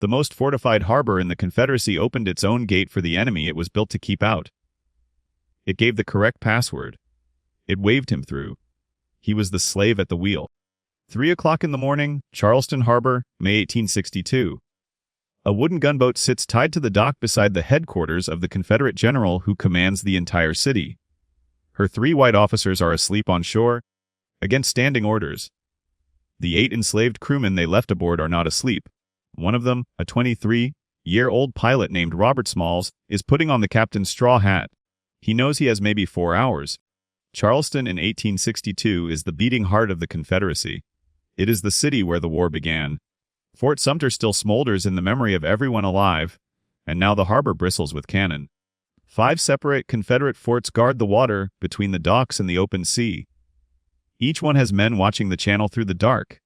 The most fortified harbor in the Confederacy opened its own gate for the enemy it was built to keep out. It gave the correct password. It waved him through. He was the slave at the wheel. 3 o'clock in the morning, Charleston Harbor, May 1862. A wooden gunboat sits tied to the dock beside the headquarters of the Confederate general who commands the entire city. Her 3 white officers are asleep on shore, against standing orders. The 8 enslaved crewmen they left aboard are not asleep. One of them, a 23-year-old pilot named Robert Smalls, is putting on the captain's straw hat. He knows he has maybe 4 hours. Charleston in 1862 is the beating heart of the Confederacy. It is the city where the war began. Fort Sumter still smolders in the memory of everyone alive, and now the harbor bristles with cannon. 5 separate Confederate forts guard the water between the docks and the open sea. Each one has men watching the channel through the dark.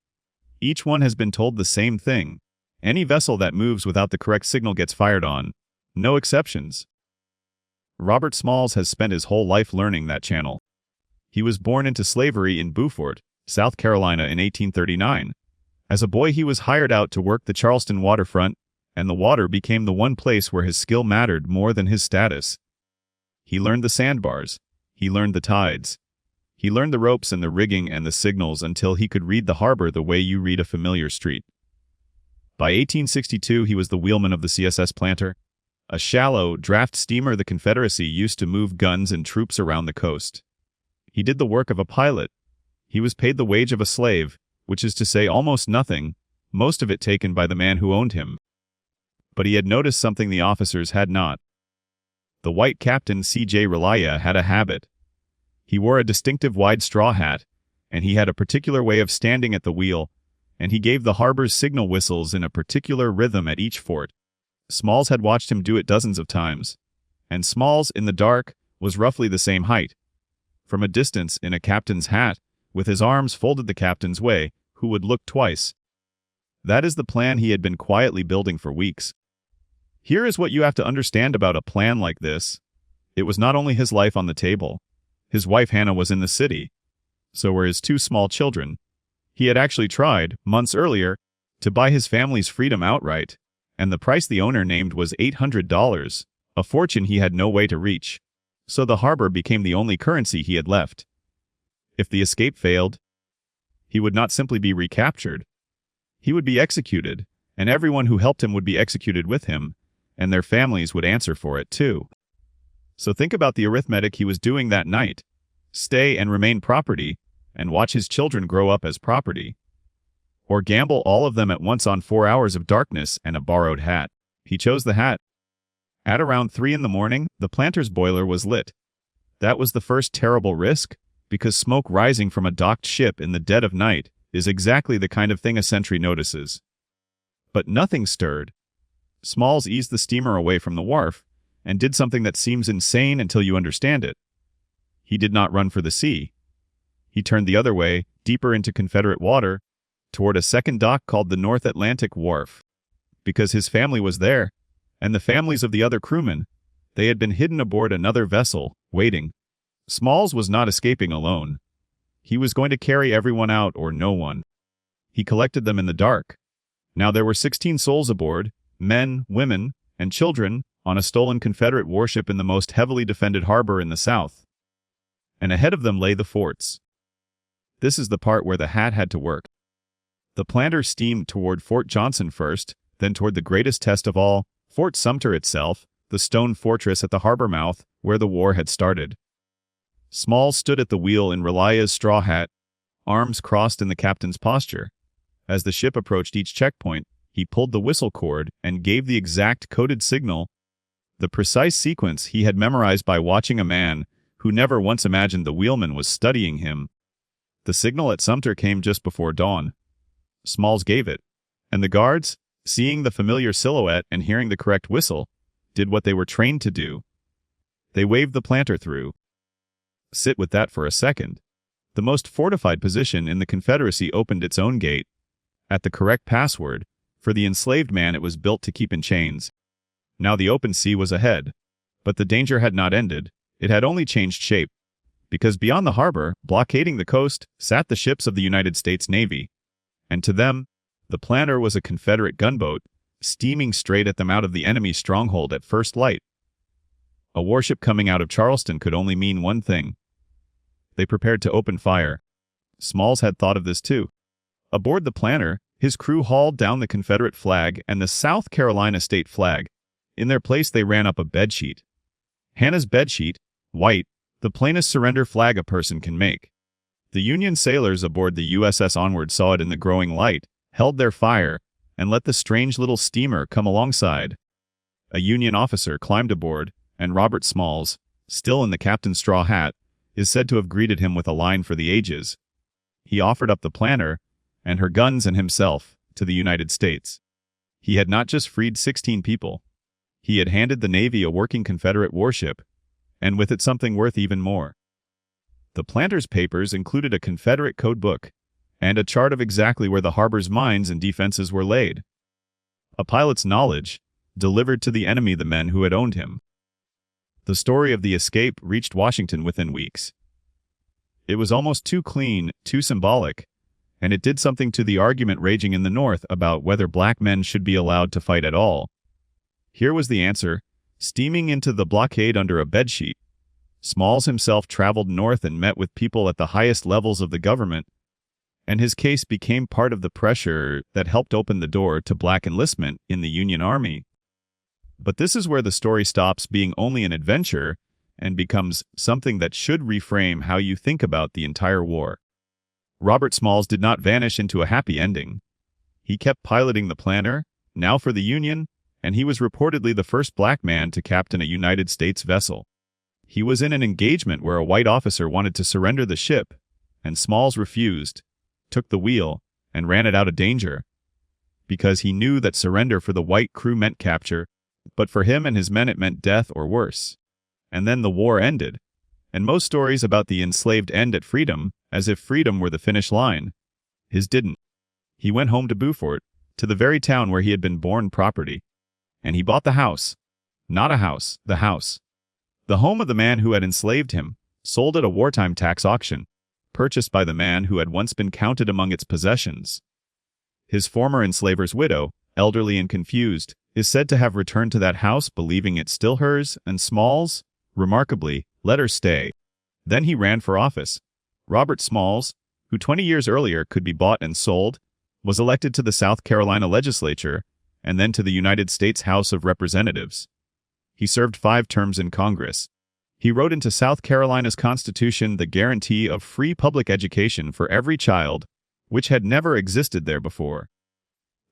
Each one has been told the same thing. Any vessel that moves without the correct signal gets fired on. No exceptions. Robert Smalls has spent his whole life learning that channel. He was born into slavery in Beaufort, South Carolina in 1839. As a boy he was hired out to work the Charleston waterfront, and the water became the one place where his skill mattered more than his status. He learned the sandbars. He learned the tides. He learned the ropes and the rigging and the signals until he could read the harbor the way you read a familiar street. By 1862 he was the wheelman of the CSS Planter, a shallow, draft steamer the Confederacy used to move guns and troops around the coast. He did the work of a pilot. He was paid the wage of a slave, which is to say almost nothing, most of it taken by the man who owned him. But he had noticed something the officers had not. The white captain C.J. Relia had a habit. He wore a distinctive wide straw hat, and he had a particular way of standing at the wheel, and he gave the harbor's signal whistles in a particular rhythm at each fort. Smalls had watched him do it dozens of times, and Smalls, in the dark, was roughly the same height. From a distance, in a captain's hat, with his arms folded the captain's way, who would look twice. That is the plan he had been quietly building for weeks. Here is what you have to understand about a plan like this. It was not only his life on the table. His wife Hannah was in the city. So were his 2 small children. He had actually tried, months earlier, to buy his family's freedom outright, and the price the owner named was $800, a fortune he had no way to reach. So the harbor became the only currency he had left. If the escape failed, he would not simply be recaptured. He would be executed, and everyone who helped him would be executed with him, and their families would answer for it too. So think about the arithmetic he was doing that night. Stay and remain property, and watch his children grow up as property. Or gamble all of them at once on 4 hours of darkness and a borrowed hat. He chose the hat. At around 3 in the morning, the planter's boiler was lit. That was the first terrible risk, because smoke rising from a docked ship in the dead of night is exactly the kind of thing a sentry notices. But nothing stirred. Smalls eased the steamer away from the wharf, and did something that seems insane until you understand it. He did not run for the sea. He turned the other way, deeper into Confederate water, toward a second dock called the North Atlantic Wharf. Because his family was there, and the families of the other crewmen. They had been hidden aboard another vessel, waiting. Smalls was not escaping alone. He was going to carry everyone out or no one. He collected them in the dark. Now there were 16 souls aboard, men, women, and children, on a stolen Confederate warship in the most heavily defended harbor in the South. And ahead of them lay the forts. This is the part where the hat had to work. The planter steamed toward Fort Johnson first, then toward the greatest test of all, Fort Sumter itself, the stone fortress at the harbor mouth, where the war had started. Smalls stood at the wheel in Relia's straw hat, arms crossed in the captain's posture. As the ship approached each checkpoint, he pulled the whistle cord and gave the exact coded signal, the precise sequence he had memorized by watching a man who never once imagined the wheelman was studying him. The signal at Sumter came just before dawn. Smalls gave it, and the guards, seeing the familiar silhouette and hearing the correct whistle, did what they were trained to do. They waved the planter through. Sit with that for a second. The most fortified position in the Confederacy opened its own gate. At the correct password, for the enslaved man it was built to keep in chains. Now the open sea was ahead. But the danger had not ended. It had only changed shape. Because beyond the harbor, blockading the coast, sat the ships of the United States Navy. And to them, the planter was a Confederate gunboat, steaming straight at them out of the enemy stronghold at first light. A warship coming out of Charleston could only mean one thing. They prepared to open fire. Smalls had thought of this too. Aboard the planter, his crew hauled down the Confederate flag and the South Carolina state flag. In their place they ran up a bedsheet. Hannah's bedsheet, white, the plainest surrender flag a person can make. The Union sailors aboard the USS Onward saw it in the growing light, held their fire, and let the strange little steamer come alongside. A Union officer climbed aboard, and Robert Smalls, still in the captain's straw hat, is said to have greeted him with a line for the ages. He offered up the planter, and her guns and himself, to the United States. He had not just freed 16 people. He had handed the Navy a working Confederate warship, and with it something worth even more. The planter's papers included a Confederate code book, and a chart of exactly where the harbor's mines and defenses were laid. A pilot's knowledge, delivered to the enemy the men who had owned him. The story of the escape reached Washington within weeks. It was almost too clean, too symbolic, and it did something to the argument raging in the North about whether black men should be allowed to fight at all. Here was the answer, steaming into the blockade under a bedsheet. Smalls himself traveled north and met with people at the highest levels of the government, and his case became part of the pressure that helped open the door to black enlistment in the Union Army. But this is where the story stops being only an adventure and becomes something that should reframe how you think about the entire war. Robert Smalls did not vanish into a happy ending. He kept piloting the planter, now for the Union, and he was reportedly the first black man to captain a United States vessel. He was in an engagement where a white officer wanted to surrender the ship, and Smalls refused, took the wheel, and ran it out of danger. Because he knew that surrender for the white crew meant capture, but for him and his men it meant death or worse. And then the war ended. And most stories about the enslaved end at freedom, as if freedom were the finish line. His didn't. He went home to Beaufort, to the very town where he had been born property. And he bought the house. Not a house, the house. The home of the man who had enslaved him, sold at a wartime tax auction, purchased by the man who had once been counted among its possessions. His former enslaver's widow, elderly and confused, is said to have returned to that house believing it's still hers, and Smalls, remarkably, let her stay. Then he ran for office. Robert Smalls, who 20 years earlier could be bought and sold, was elected to the South Carolina legislature and then to the United States House of Representatives. He served 5 terms in Congress. He wrote into South Carolina's Constitution the guarantee of free public education for every child, which had never existed there before.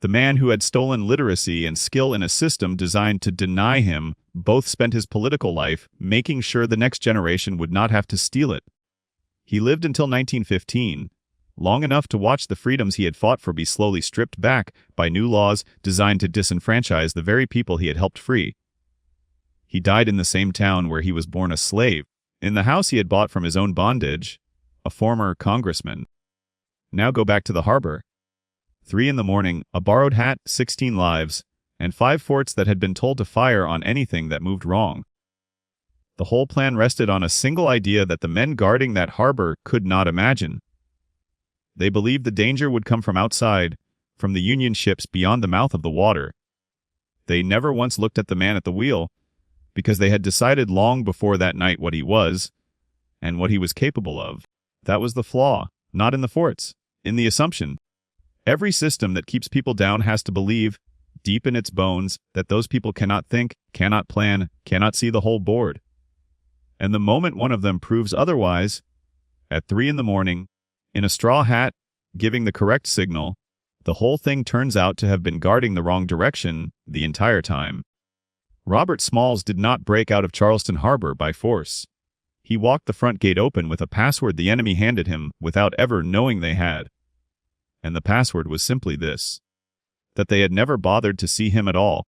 The man who had stolen literacy and skill in a system designed to deny him both spent his political life making sure the next generation would not have to steal it. He lived until 1915, long enough to watch the freedoms he had fought for be slowly stripped back by new laws designed to disenfranchise the very people he had helped free. He died in the same town where he was born a slave, in the house he had bought from his own bondage, a former congressman. Now go back to the harbor. 3 in the morning, a borrowed hat, 16 lives, and 5 forts that had been told to fire on anything that moved wrong. The whole plan rested on a single idea that the men guarding that harbor could not imagine. They believed the danger would come from outside, from the Union ships beyond the mouth of the water. They never once looked at the man at the wheel, because they had decided long before that night what he was, and what he was capable of. That was the flaw, not in the forts, in the assumption. Every system that keeps people down has to believe, deep in its bones, that those people cannot think, cannot plan, cannot see the whole board. And the moment one of them proves otherwise, at 3 in the morning, in a straw hat, giving the correct signal, the whole thing turns out to have been guarding the wrong direction the entire time. Robert Smalls did not break out of Charleston Harbor by force. He walked the front gate open with a password the enemy handed him without ever knowing they had. And the password was simply this: that they had never bothered to see him at all.